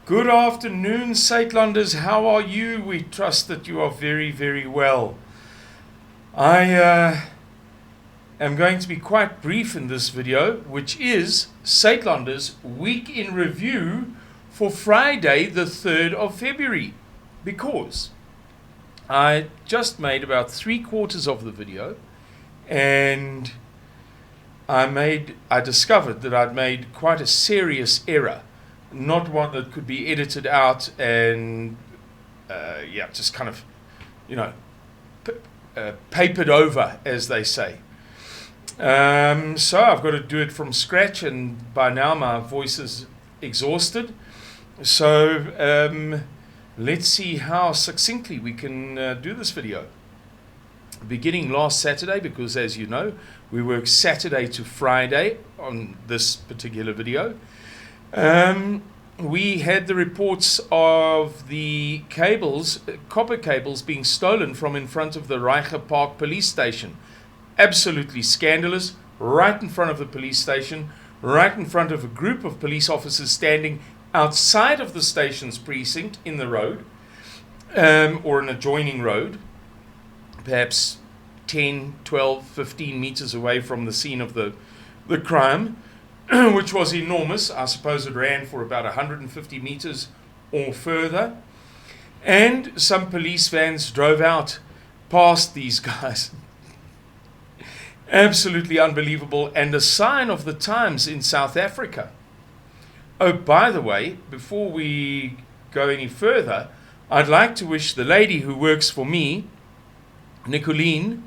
Good afternoon, Suidlanders. How are you? We trust that you are very, very well. I am going to be quite brief in this video, which is Suidlanders Week in Review for Friday, the 3rd of February. Because I just made about 3/4 of the video, and I discovered that I'd made quite a serious error. Not one that could be edited out and just kind of, papered over, as they say. So I've got to do it from scratch, and by now my voice is exhausted. So let's see how succinctly we can do this video. Beginning last Saturday, because as you know, we work Saturday to Friday on this particular video. We had the reports of the copper cables being stolen from in front of the Reiger Park police station. Absolutely scandalous, right in front of the police station, right in front of a group of police officers standing outside of the station's precinct in the road, or an adjoining road, perhaps 10, 12, 15 meters away from the scene of the crime, which was enormous. I suppose it ran for about 150 meters or further. And some police vans drove out past these guys. Absolutely unbelievable, and a sign of the times in South Africa. Oh, by the way, before we go any further, I'd like to wish the lady who works for me, Nicoline,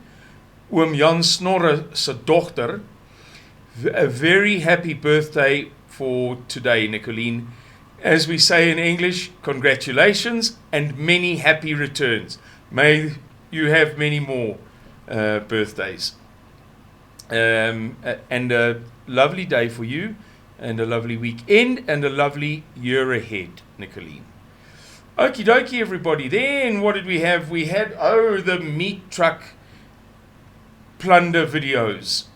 oom Jan Snorre se dochter, a very happy birthday for today, Nicoline. As we say in English, congratulations and many happy returns. May you have many more birthdays. And a lovely day for you, and a lovely weekend, and a lovely year ahead, Nicoline. Okie dokie, everybody. Then what did we have? We had, the meat truck plunder videos.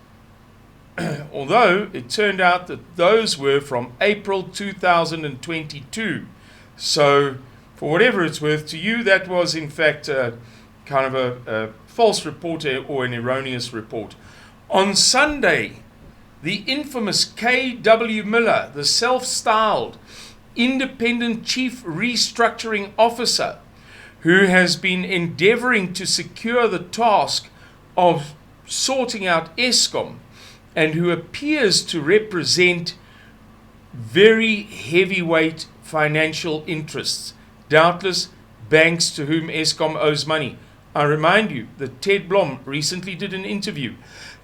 Although it turned out that those were from April 2022. So, for whatever it's worth to you, that was in fact kind of a false report or an erroneous report. On Sunday, the infamous K.W. Miller, the self-styled independent chief restructuring officer, who has been endeavoring to secure the task of sorting out Eskom, and who appears to represent very heavyweight financial interests, doubtless banks to whom Eskom owes money. I remind you that Ted Blom recently did an interview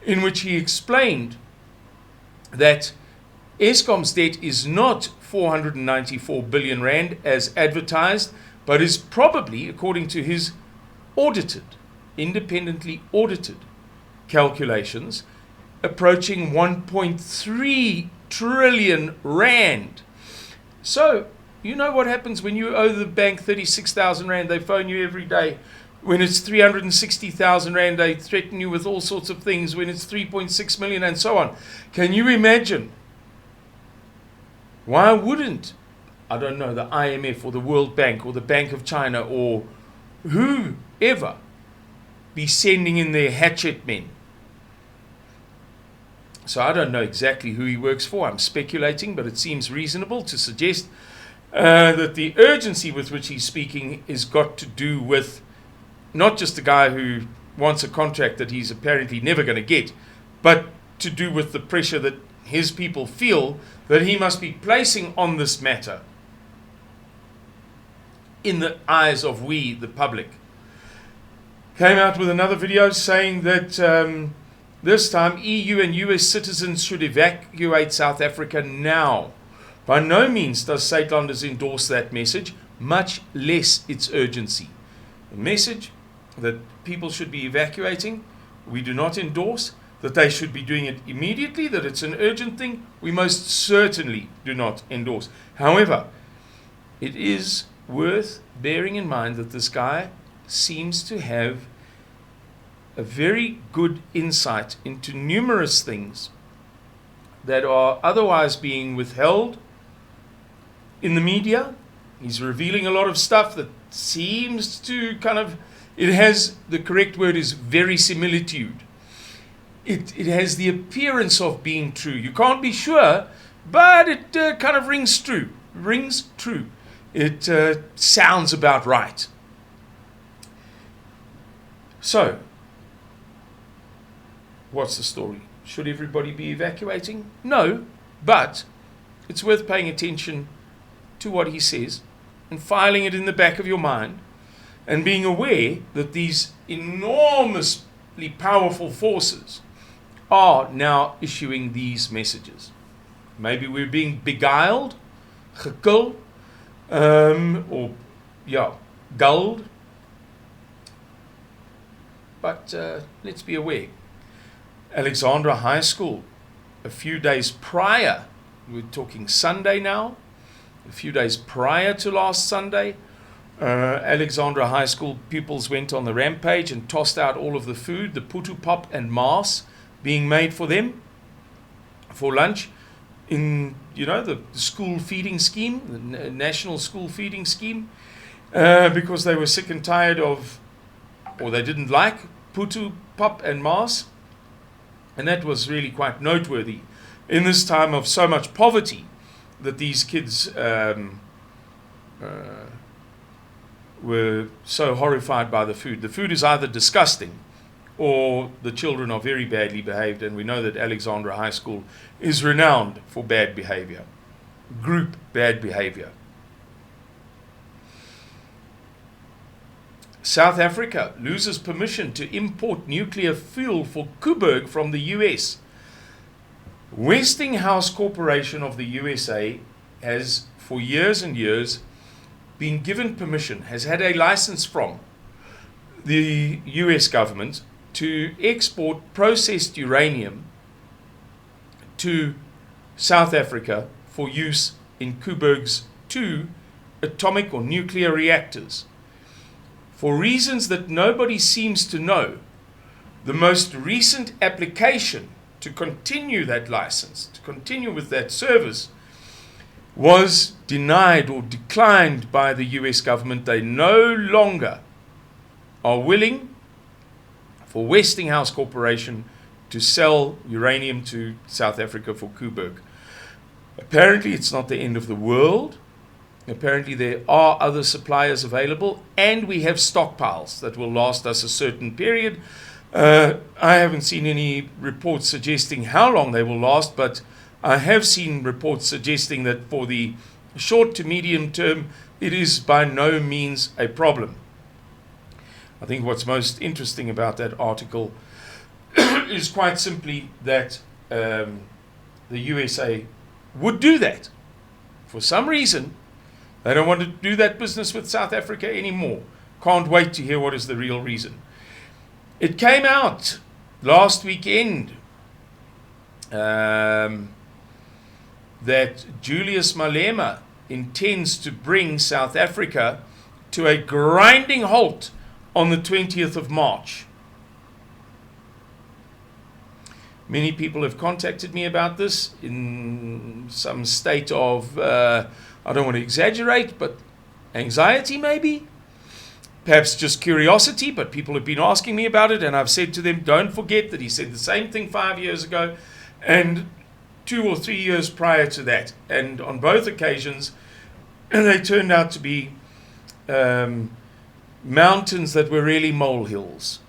in which he explained that Eskom's debt is not 494 billion rand as advertised, but is probably, according to his independently audited calculations, approaching 1.3 trillion rand. So, you know what happens when you owe the bank 36,000 rand, they phone you every day. When it's 360,000 rand, they threaten you with all sorts of things. When it's 3.6 million and so on. Can you imagine? Why wouldn't, I don't know, the IMF or the World Bank or the Bank of China or whoever be sending in their hatchet men? So I don't know exactly who he works for. I'm speculating, but it seems reasonable to suggest that the urgency with which he's speaking is got to do with not just the guy who wants a contract that he's apparently never going to get, but to do with the pressure that his people feel that he must be placing on this matter in the eyes of we, the public. Came out with another video saying that this time EU and US citizens should evacuate South Africa now. By no means does Suidlanders endorse that message, much less its urgency. The message that people should be evacuating, we do not endorse. That they should be doing it immediately, that it's an urgent thing, we most certainly do not endorse. However, it is worth bearing in mind that this guy seems to have a very good insight into numerous things that are otherwise being withheld in the media He's revealing a lot of stuff that seems to kind of, it has, the correct word is verisimilitude. It has the appearance of being true. You can't be sure, but it kind of rings true. It sounds about right. So, what's the story? Should everybody be evacuating? No, but it's worth paying attention to what he says and filing it in the back of your mind and being aware that these enormously powerful forces are now issuing these messages. Maybe we're being beguiled, gekul, gulled. But let's be aware. Alexandra High School, a few days prior, we're talking Sunday now, a few days prior to last Sunday, Alexandra High School pupils went on the rampage and tossed out all of the food, the putu pop and mas being made for them for lunch in, the school feeding scheme, the national school feeding scheme, because they were sick and tired of, or they didn't like putu pop and mas. And that was really quite noteworthy in this time of so much poverty, that these kids were so horrified by the food. The food is either disgusting or the children are very badly behaved, and we know that Alexandra High School is renowned for bad behavior, group bad behavior. South Africa loses permission to import nuclear fuel for Coburg from the US. Westinghouse Corporation of the USA has, for years and years, been given permission, has had a license from the US government to export processed uranium to South Africa for use in Coburg's 2 atomic or nuclear reactors. For reasons that nobody seems to know, the most recent application to continue that license, to continue with that service, was denied or declined by the US government. They no longer are willing for Westinghouse Corporation to sell uranium to South Africa for Coburg. Apparently, it's not the end of the world. Apparently there are other suppliers available, and we have stockpiles that will last us a certain period. I haven't seen any reports suggesting how long they will last, but I have seen reports suggesting that for the short to medium term, it is by no means a problem. I think what's most interesting about that article is quite simply that the USA would do that. For some reason, they don't want to do that business with South Africa anymore. Can't wait to hear what is the real reason. It came out last weekend that Julius Malema intends to bring South Africa to a grinding halt on the 20th of March. Many people have contacted me about this in some state of, I don't want to exaggerate, but anxiety maybe, perhaps just curiosity, but people have been asking me about it, and I've said to them, don't forget that he said the same thing 5 years ago and 2 or 3 years prior to that, and on both occasions they turned out to be mountains that were really molehills.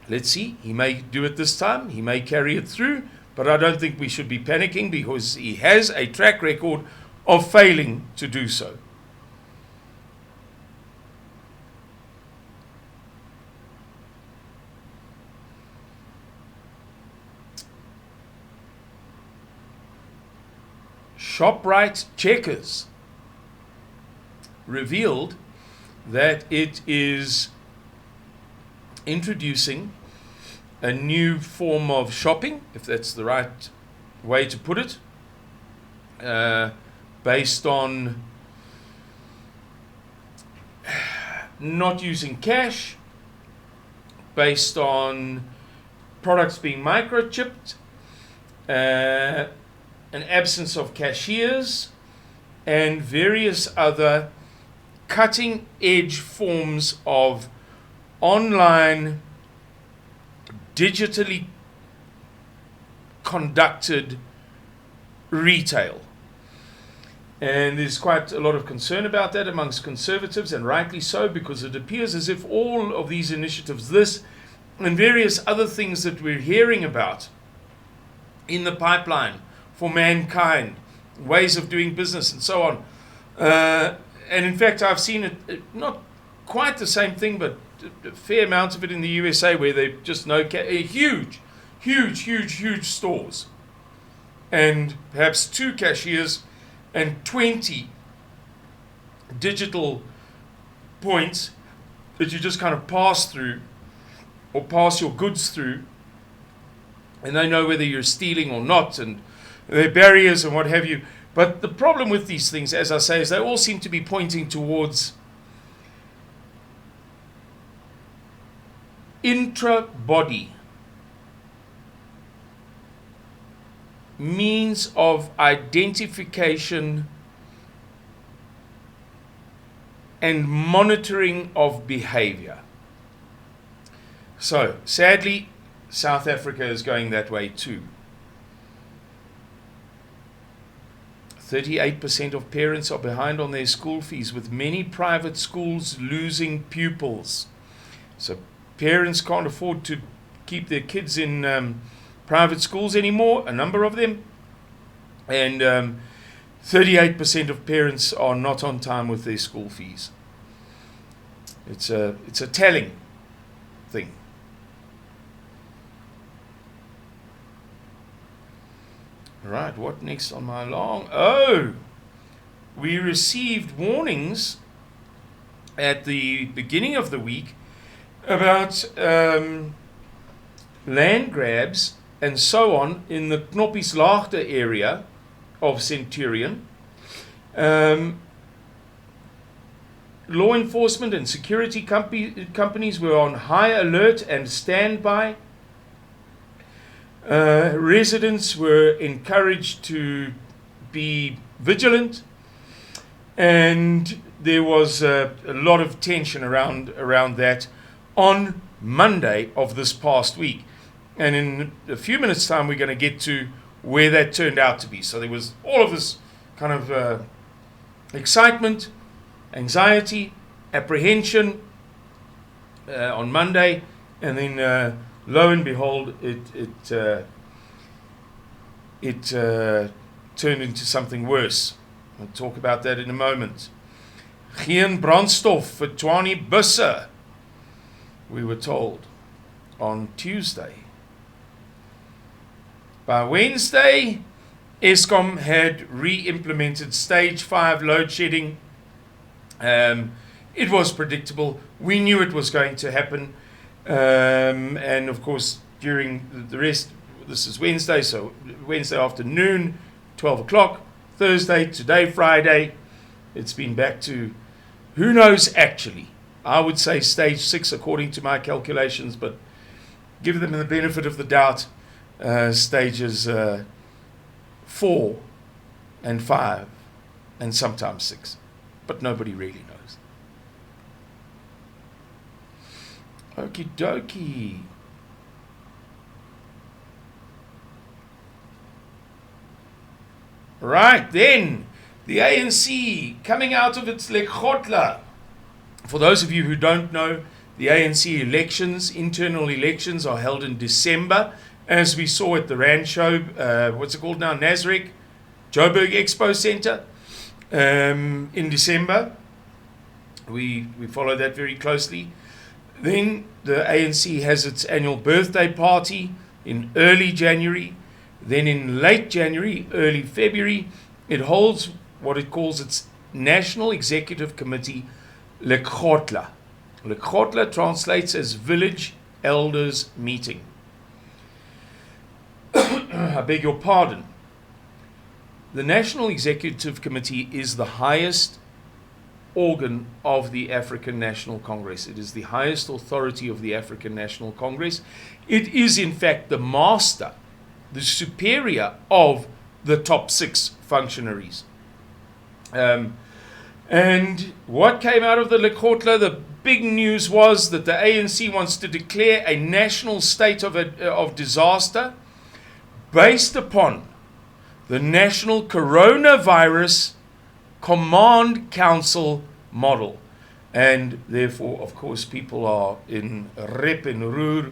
Let's see, he may do it this time, he may carry it through, but I don't think we should be panicking, because he has a track record of failing to do so. Shoprite Checkers revealed that it is introducing a new form of shopping, if that's the right way to put it, based on not using cash, based on products being microchipped, an absence of cashiers, and various other cutting edge forms of online, digitally conducted retail. And there's quite a lot of concern about that amongst conservatives, and rightly so, because it appears as if all of these initiatives, this and various other things that we're hearing about in the pipeline for mankind, ways of doing business and so on. And in fact, I've seen it, not quite the same thing, but a fair amount of it in the USA, where they just know huge stores, and perhaps 2 cashiers and 20 digital points that you just kind of pass through or pass your goods through, and they know whether you're stealing or not, and there are barriers and what have you. But the problem with these things, as I say, is they all seem to be pointing towards intra-body means of identification and monitoring of behavior. So, sadly, South Africa is going that way too. 38% of parents are behind on their school fees, with many private schools losing pupils. So parents can't afford to keep their kids in private schools anymore, a number of them. And 38% of parents are not on time with their school fees. It's a telling thing. Right, what next on my long? Oh, we received warnings at the beginning of the week about land grabs and so on in the Knoppislaagte area of Centurion. Law enforcement and security companies were on high alert and standby. Residents were encouraged to be vigilant, and there was a lot of tension around that on Monday of this past week. And in a few minutes' time, we're going to get to where that turned out to be. So there was all of this kind of excitement, anxiety, apprehension on Monday, and then lo and behold, it turned into something worse. I'll talk about that in a moment. Geen brandstof vir 20 busse, we were told, on Tuesday. By Wednesday, Eskom had re-implemented stage 5 load shedding. It was predictable. We knew it was going to happen. And of course, during the rest, this is Wednesday, so Wednesday afternoon, 12 o'clock, Thursday, today, Friday, it's been back to, who knows actually. I would say stage 6 according to my calculations, but give them the benefit of the doubt, stages 4 and 5 and sometimes 6, but nobody really knows. Okie dokie. Right, then, the ANC coming out of its Lekgotla. For those of you who don't know, the ANC elections, internal elections, are held in December, as we saw at the Rand Show, what's it called now, Nasrec, Joburg Expo Center, in December. We follow that very closely. Then the ANC has its annual birthday party in early January. Then in late January, early February, it holds what it calls its National Executive Committee, Lekgotla. Lekgotla translates as Village Elders Meeting. I beg your pardon. The National Executive Committee is the highest organ of the African National Congress. It is the highest authority of the African National Congress. It is, in fact, the master, the superior of the top 6 functionaries. And what came out of the Lekotla, the big news was that the ANC wants to declare a national state of disaster based upon the National Coronavirus Command Council model. And therefore, of course, people are in rep and roer.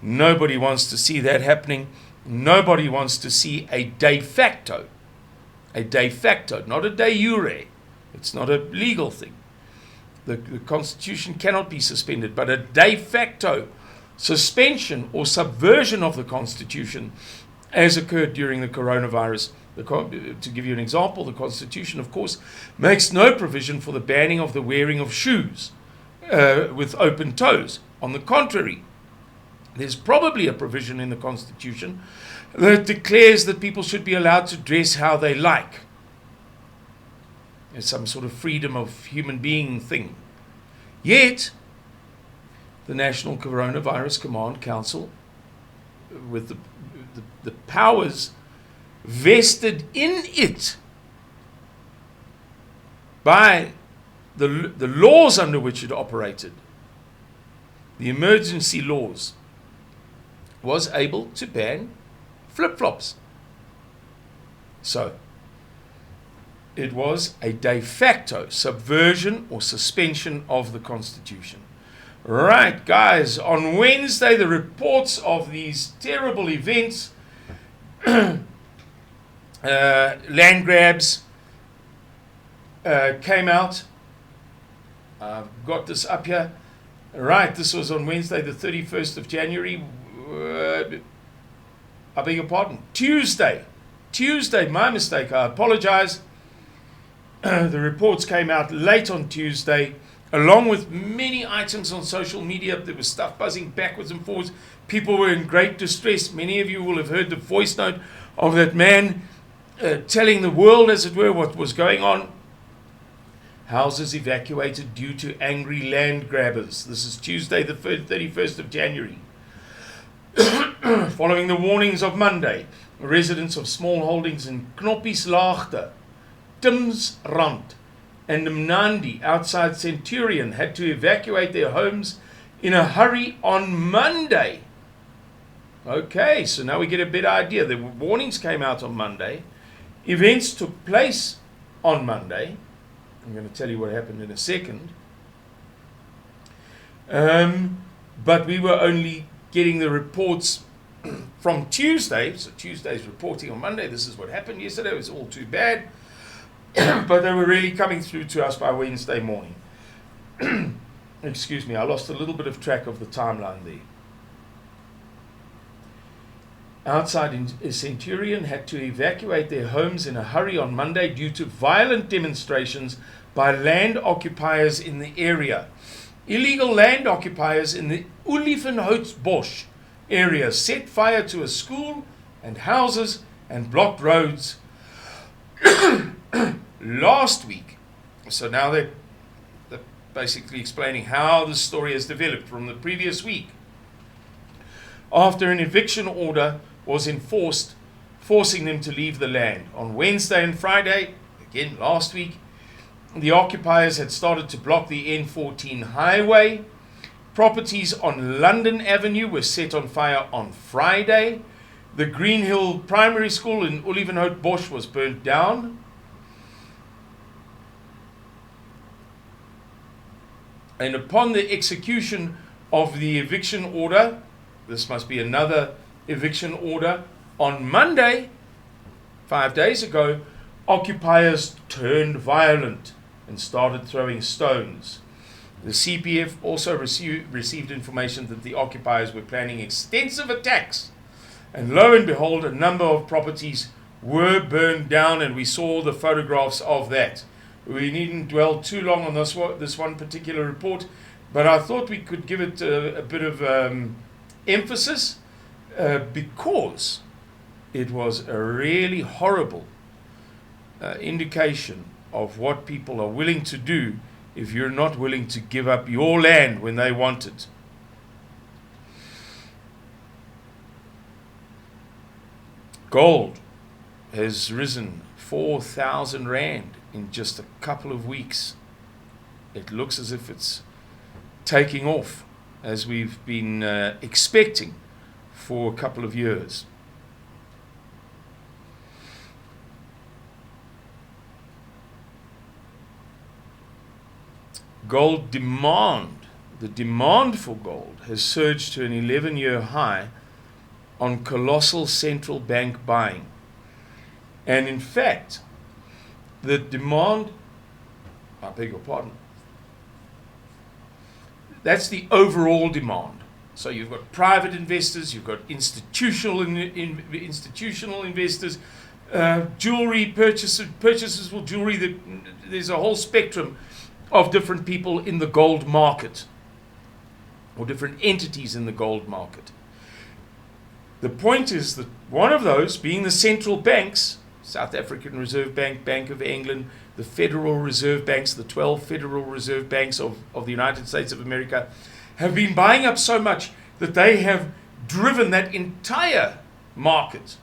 Nobody wants to see that happening. Nobody wants to see a de facto, not a de jure. It's not a legal thing. The Constitution cannot be suspended, but a de facto suspension or subversion of the Constitution, as occurred during the coronavirus. To give you an example, the Constitution, of course, makes no provision for the banning of the wearing of shoes with open toes. On the contrary, there's probably a provision in the Constitution that declares that people should be allowed to dress how they like. It's some sort of freedom of human being thing. Yet, the National Coronavirus Command Council, with the powers vested in it by the laws under which it operated, the emergency laws, was able to ban flip-flops. So, it was a de facto subversion or suspension of the Constitution. Right, guys, on Wednesday, the reports of these terrible events, land grabs, came out. I've got this up here. Right, this was on Wednesday, the 31st of January. I beg your pardon. Tuesday, my mistake. I apologize. The reports came out late on Tuesday, along with many items on social media. There was stuff buzzing backwards and forwards. People were in great distress. Many of you will have heard the voice note of that man telling the world, as it were, what was going on. Houses evacuated due to angry land grabbers. This is Tuesday, the 31st of January. Following the warnings of Monday, residents of small holdings in Knoppislaagte, Timsrand, and Mnandi outside Centurion had to evacuate their homes in a hurry on Monday. Okay, so now we get a better idea. The warnings came out on Monday. Events took place on Monday. I'm going to tell you what happened in a second. But we were only getting the reports from Tuesday. So Tuesday's reporting on Monday. This is what happened yesterday. It was all too bad. But they were really coming through to us by Wednesday morning. Excuse me, I lost a little bit of track of the timeline there. Outside in Centurion had to evacuate their homes in a hurry on Monday due to violent demonstrations by land occupiers in the area. Illegal land occupiers in the Olifanhoutsbosch area set fire to a school and houses and blocked roads last week. So now they're basically explaining how the story has developed from the previous week. After an eviction order was enforced, forcing them to leave the land. On Wednesday and Friday, again last week, the occupiers had started to block the N14 highway. Properties on London Avenue were set on fire on Friday. The Greenhill Primary School in Olifanhoutsbosch was burnt down. And upon the execution of the eviction order, this must be another eviction order, on Monday, 5 days ago, occupiers turned violent and started throwing stones. The CPF also received information that the occupiers were planning extensive attacks. And lo and behold, a number of properties were burned down, and we saw the photographs of that. We needn't dwell too long on this one particular report, but I thought we could give it a bit of emphasis because it was a really horrible indication of what people are willing to do if you're not willing to give up your land when they want it. Gold has risen 4,000 rand in just a couple of weeks, it looks as if it's taking off, as we've been expecting for a couple of years. Gold demand, the demand for gold has surged to an 11-year high on colossal central bank buying. And in fact, the demand, I beg your pardon, that's the overall demand. So you've got private investors, you've got institutional investors, jewelry purchases for jewelry. There's a whole spectrum of different people in the gold market, or different entities in the gold market. The point is that one of those, being the central banks, South African Reserve Bank, Bank of England, the Federal Reserve Banks, the 12 Federal Reserve Banks of the United States of America, have been buying up so much that they have driven that entire market,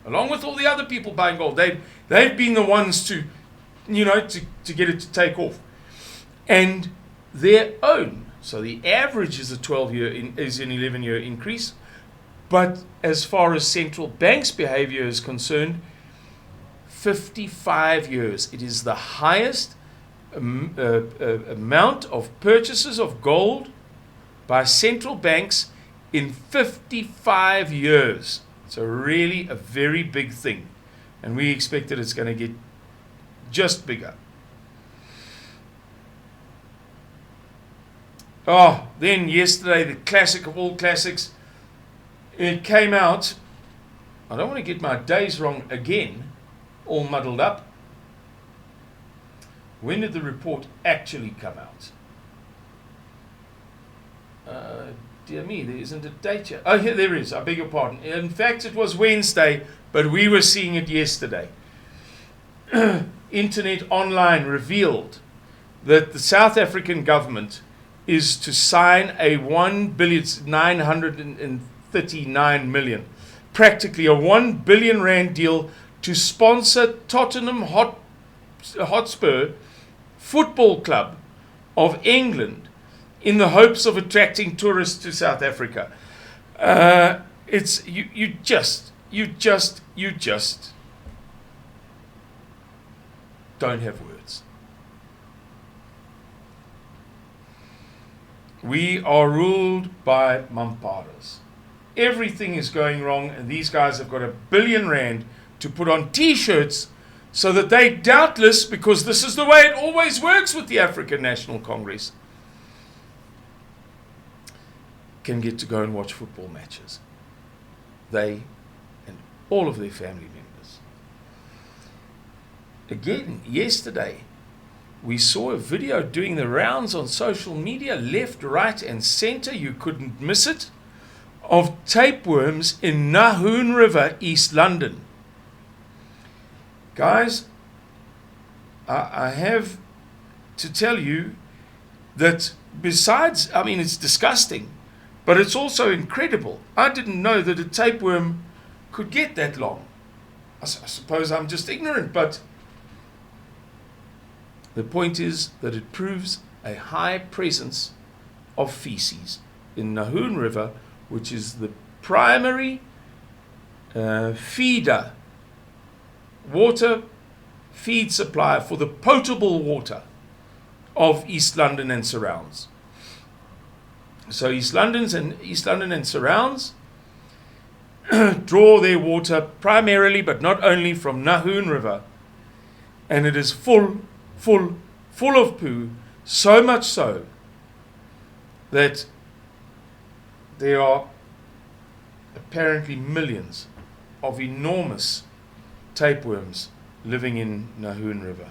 along with all the other people buying gold. They've been the ones to get it to take off. And their own, so the average is an 11-year increase, but as far as central banks' behavior is concerned, 55 years. It is the highest amount of purchases of gold by central banks in 55 years. So really a very big thing. And we expect that it's going to get just bigger. Oh, then yesterday, the classic of all classics, it came out. I don't want to get my days wrong again, all muddled up. When did the report actually come out? Dear me, there isn't a date yet. Oh, here there is. I beg your pardon. In fact, it was Wednesday, but we were seeing it yesterday. Internet Online revealed that the South African government is to sign a 1,939 million, practically a 1 billion rand deal to sponsor Tottenham Hotspur Football Club of England in the hopes of attracting tourists to South Africa. It's you just don't have words. We are ruled by mamparas. Everything is going wrong, and these guys have got 1 billion rand to put on T-shirts so that they doubtless, because this is the way it always works with the African National Congress, can get to go and watch football matches. They and all of their family members. Again, yesterday, we saw a video doing the rounds on social media, left, right, and center. You couldn't miss it. Of tapeworms in Nahoon River, East London. Guys, I have to tell you that besides, I mean, it's disgusting, but it's also incredible. I didn't know that a tapeworm could get that long. I suppose I'm just ignorant, but the point is that it proves a high presence of feces in Nahoon River, which is the primary feeder, water feed supplier for the potable water of East London and surrounds. So East London and surrounds draw their water primarily, but not only, from Nahoon River, and it is full of poo, so much so that there are apparently millions of enormous tapeworms living in Nahoon River.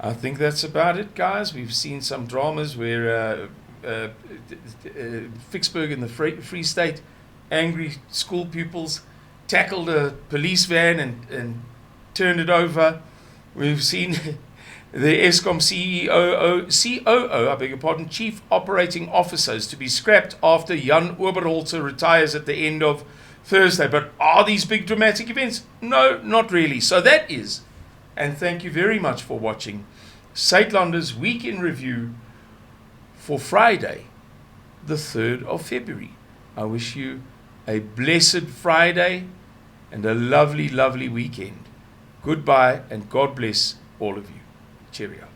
I think that's about it, guys. We've seen some dramas where Vicksburg in the Free State, angry school pupils tackled a police van and turned it over. We've seen The Eskom COO, I beg your pardon, Chief Operating Officer, is to be scrapped after Jan Oberholzer retires at the end of Thursday. But are these big dramatic events? No, not really. So that is, and thank you very much for watching, Suidlanders Week in Review for Friday, the 3rd of February. I wish you a blessed Friday and a lovely, lovely weekend. Goodbye and God bless all of you. Cheerio.